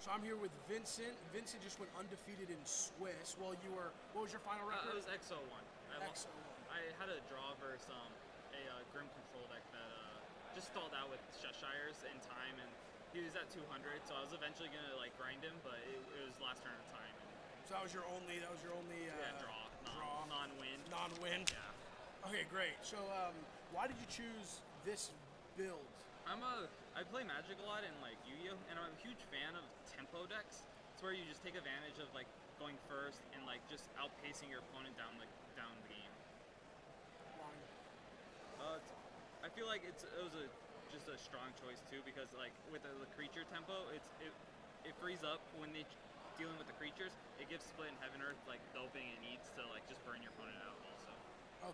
So I'm here with Vincent. Vincent just went undefeated in Swiss. Well, what was your final record? It was XO1. XO1. I had a draw versus a Grim Control deck that just stalled out with Cheshires in time, and he was at 200, so I was eventually going to like grind him, but it was last turn of time. And So that was your only draw. Non-win. Non-win? Yeah. Okay, great. So why did you choose this build? I play Magic a lot and like Yu-Gi-Oh, and I'm a huge fan of tempo decks. It's where you just take advantage of like going first and like just outpacing your opponent down the game. I feel like it was just a strong choice too, because like with the creature tempo, it frees up when they dealing with the creatures. It gives Split and Heaven Earth like the opening it needs to like just burn your opponent out also.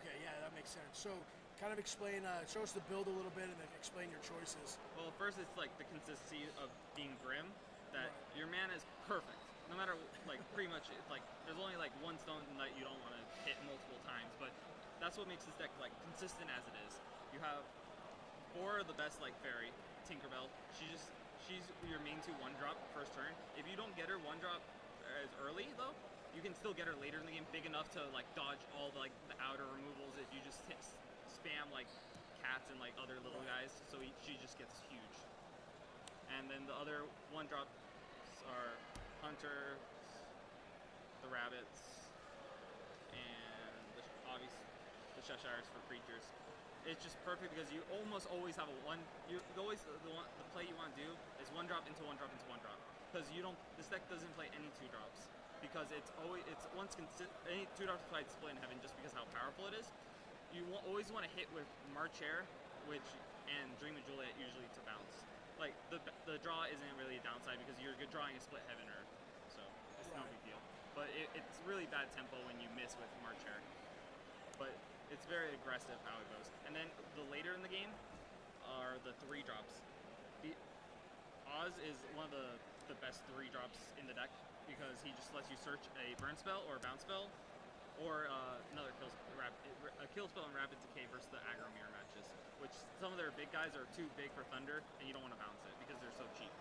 Okay, yeah, that makes sense. So kind of explain, show us the build a little bit and then explain your choices. Well, first it's like the consistency of being Grim, that your mana is perfect. No matter, like, pretty much, it's like, there's only like one stone that you don't want to hit multiple times, but that's what makes this deck like consistent as it is. You have 4 of the best like fairy, Tinkerbell. She's your main 2 1-drop first turn. If you don't get her 1-drop as early though, you can still get her later in the game, big enough to like dodge all the outer removals if you just spam like cats and like other little guys. So she just gets huge. And then the other 1-drops are Hunter, the rabbits, and obviously the Cheshires for creatures. It's just perfect because you almost always have the play you want to do is 1-drop into 1-drop into 1-drop, because this deck doesn't play any 2-drops, because any 2-drops played Split in Heaven just because how powerful it is. You always want to hit with March Air, and Dream of Juliet usually to bounce. Like the draw isn't really a downside because you're drawing a Split Heaven Earth, so it's no big deal. But it's really bad tempo when you miss with March Air. But it's very aggressive how it goes. And then the later in the game are the 3-drops. The Oz is one of the best 3-drops in the deck, because he just lets you search a burn spell or a bounce spell, or another kill spell and rapid decay versus the aggro mirror matches, which some of their big guys are too big for Thunder, and you don't want to bounce it because they're so cheap.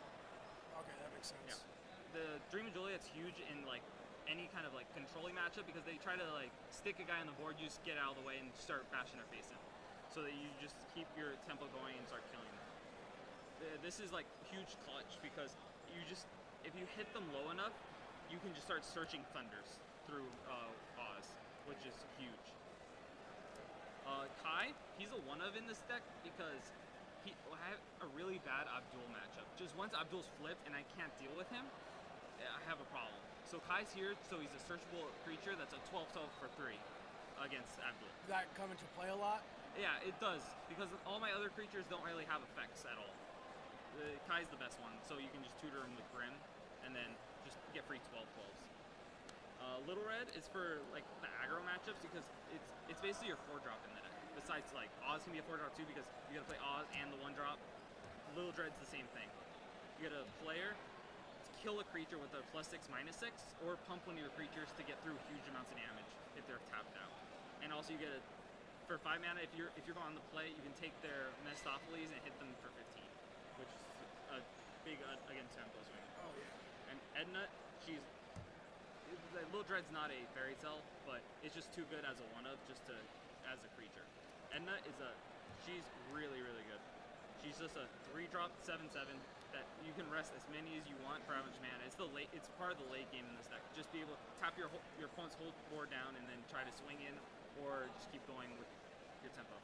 Okay, that makes sense. Yeah. The Dream of Juliet's huge in like any kind of like controlling matchup, because they try to like stick a guy on the board, you just get out of the way and start bashing their face in, so that you just keep your tempo going and start killing them. This is like huge clutch, because if you hit them low enough, you can just start searching Thunders through Oz, which is huge. Kai, he's a one-of in this deck because I have a really bad Abdul matchup. Just once Abdul's flipped and I can't deal with him, I have a problem. So Kai's here, so he's a searchable creature that's a 12/12 for 3 against Abdul. Does that come into play a lot? Yeah, it does, because all my other creatures don't really have effects at all. Kai's the best one, so you can just tutor him with Grim, and then just get free 12/12s. Little Red is for like the aggro matchups, because it's basically your 4-drop in the deck. Besides, like, Oz can be a 4-drop too, because you gotta play Oz and the 1-drop. Little Dread's the same thing. You get a player to kill a creature with a +6/-6, or pump one of your creatures to get through huge amounts of damage if they're tapped out. And also you get for 5 mana, if you're going on the play, you can take their Mephistopheles and hit them for 15, which is a big against tempo swing. Oh yeah. And Edna, Little Dread's not a fairy tale, but it's just too good as a one-of, as a creature. Edna she's really, really good. She's just a 3-drop 7/7 that you can rest as many as you want for average mana. It's part of the late game in this deck. Just be able to tap your opponent's whole board down and then try to swing in, or just keep going with your tempo.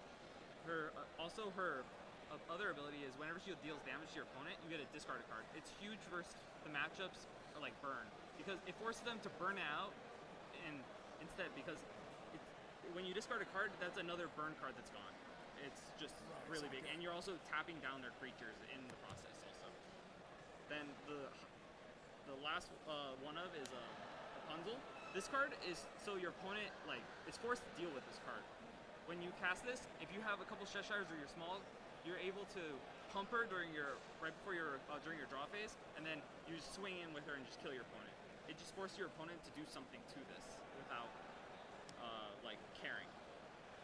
Her other ability is whenever she deals damage to your opponent, you get a discarded card. It's huge versus the matchups like burn, because it forces them to burn out, and instead, because when you discard a card, that's another burn card that's gone. It's just really big, and you're also tapping down their creatures in the process also. Then the last one-of is Rapunzel. This card is so your opponent is forced to deal with this card. When you cast this, if you have a couple Cheshires or you're small, you're able to pump her during your draw phase, and then you just swing in with her and just kill your opponent. It just forces your opponent to do something to this without caring.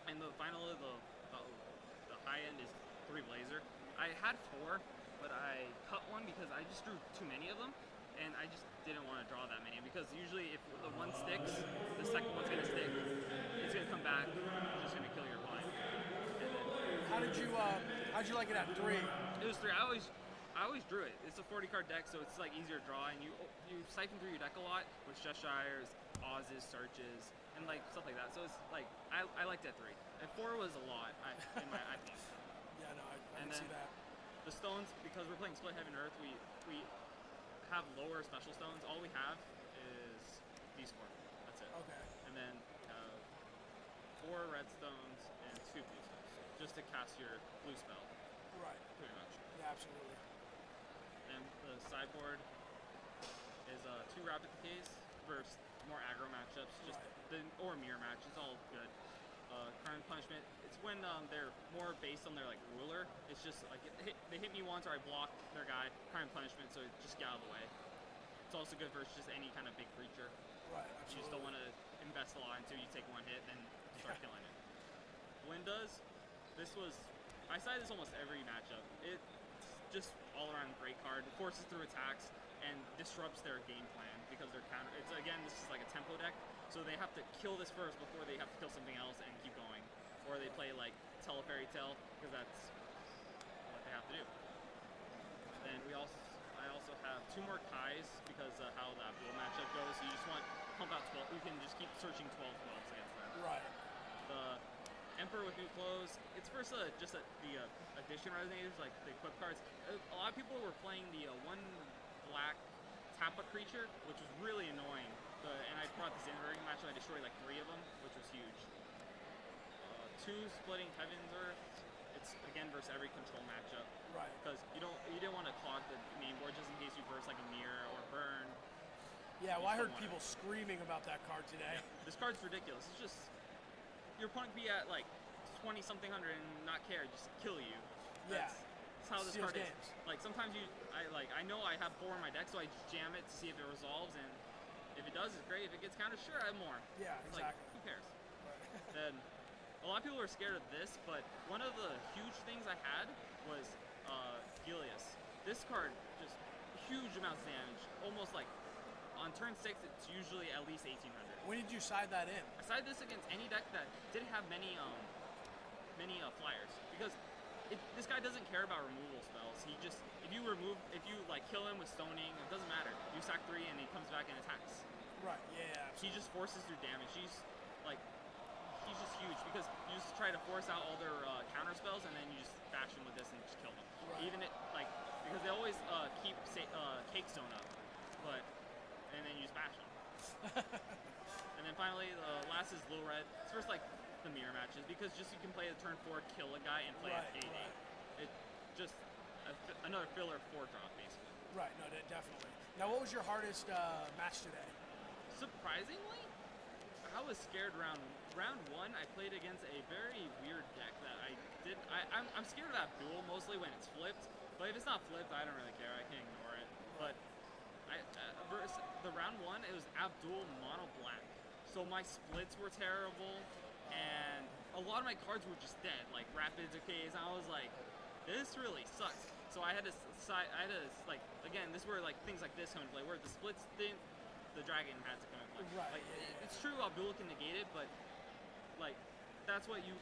And the final of the high end is 3 Blazer. I had 4, but I cut one because I just drew too many of them, didn't want to draw that many because usually if the one sticks, the second one's gonna stick. It's gonna come back, it's just gonna kill your opponent. How'd you like it at 3? It was 3. I always drew it. It's a 40 card deck, so it's like easier to draw, and you siphon through your deck a lot with Cheshires, Oz's, Searches, and like stuff like that. So it's like I liked it at 3. And 4 was a lot, I think. Yeah, no, I And can then see that. the stones, because we're playing Split Heaven Earth, we have lower special stones. All we have is these 4. That's it. Okay. And then we have 4 red stones and 2 blue stones, just to cast your blue spell, Right. pretty much. Yeah, absolutely. And the sideboard is 2 Rapid Decays versus more aggro matchups, or mirror match. It's all good. Crime and Punishment. It's when they're more based on their like ruler. It's just like they hit me once or I block their guy. Crime and Punishment, so just get out of the way. It's also good versus just any kind of big creature. Right. You just don't want to invest a lot until you take 1 hit, then start killing it. Windows. I cited this almost every matchup. It's just all around great card. It forces through attacks and disrupts their game plan because they're counter. This is like a tempo deck, so they have to kill this first before they have to kill something else and keep going. Or they play like Fairy Tale because that's what they have to do. Then I also have 2 more Kais because of how that duel matchup goes. So you just want to pump out 12. You can just keep searching 12/12s against them. Right. The Emperor with new clothes. It's first the addition resonators, like the equip cards. A lot of people were playing the 1 black Tappa creature, which was really annoying. And I brought this in during the match, and I destroyed like 3 of them, which was huge. 2 Splitting Heaven's Earth. It's again versus every control matchup. Right. Because you didn't want to clog the main board just in case you burst like a mirror or burn. Yeah, well, I heard people screaming about that card today. Yeah. This card's ridiculous. It's just your opponent could be at like 20-something hundred and not care, just kill you. That's how this card is. Like sometimes I know I have 4 in my deck, so I just jam it to see if it resolves, and if it does, it's great. If it gets countered, sure, I have more. Yeah, it's exactly. Like, who cares? Right. Then a lot of people are scared of this, but one of the huge things I had was Gilius. This card just huge amounts of damage, almost like on turn 6, it's usually at least 1800. When did you side that in? I sided this against any deck that didn't have many flyers, because this guy doesn't care about removal spells. He just, if you like kill him with stoning, it doesn't matter. You sack 3 and he comes back and attacks. Right. Yeah. He just forces through damage. He's just huge because you just try to force out all their counter spells and then you just bash them with this and just kill them. Right. Even because they always keep Cake Stone up, and then you just bash them. And then finally, the last is Blue Red. It's first like the mirror matches because just you can play a turn 4, kill a guy, and play a 8/8. Right. It just another filler 4-drop basically. Right. No, definitely. Now, what was your hardest match today? Surprisingly, I was scared round 1. I played against a very weird deck that I'm scared of that duel mostly when it's flipped. But if it's not flipped, I don't really care. I can ignore it. But versus the round 1, it was Abdul mono black. So my splits were terrible, and a lot of my cards were just dead, like Rapid Decays. And I was like, this really sucks. So I had to like, again, this is where like things like this come into play, where the splits didn't. The dragon had to come in play. Right. Like, it's true Abdul can negate it, but like that's what you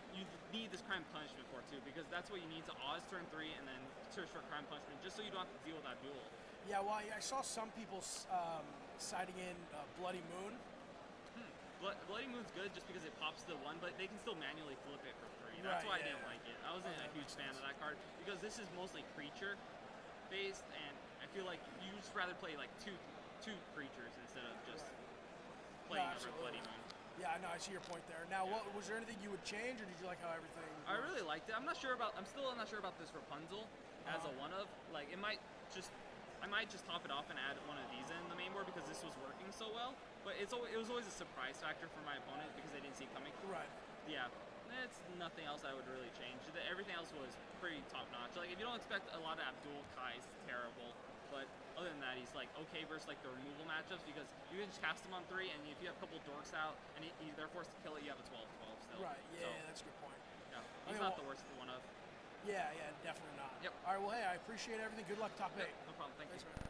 need this Crime Punishment for too, because that's what you need to Oz turn 3 and then search for Crime Punishment, just so you don't have to deal with that duel. Yeah, well, I saw some people citing in Bloody Moon. Bloody Moon's good just because it pops the 1, but they can still manually flip it for 3. That's why I didn't like it. I wasn't a huge fan of that card because this is mostly creature based, and I feel like you just rather play like two creatures instead of just playing over Bloody Moon. Yeah, I know. I see your point there. Now, what was there anything you would change, or did you like how everything? I really liked it. I'm still not sure about this Rapunzel as a one of. Like, I might just top it off and add one of these in the main board because this was working so well. But it was always a surprise factor for my opponent because they didn't see it coming. Right. Yeah. It's nothing else I would really change. Everything else was pretty top notch. Like, if you don't expect a lot of Abdul Kai's terrible. But other than that, he's like okay versus like the removal matchups because you can just cast him on 3, and if you have a couple dorks out and they're forced to kill it, you have a 12/12 still. Right. Yeah, that's a good point. Yeah. He's not the worst one of. Yeah, definitely not. Yep. All right. Well, hey, I appreciate everything. Good luck top 8. No problem. Thank you. Thanks, man.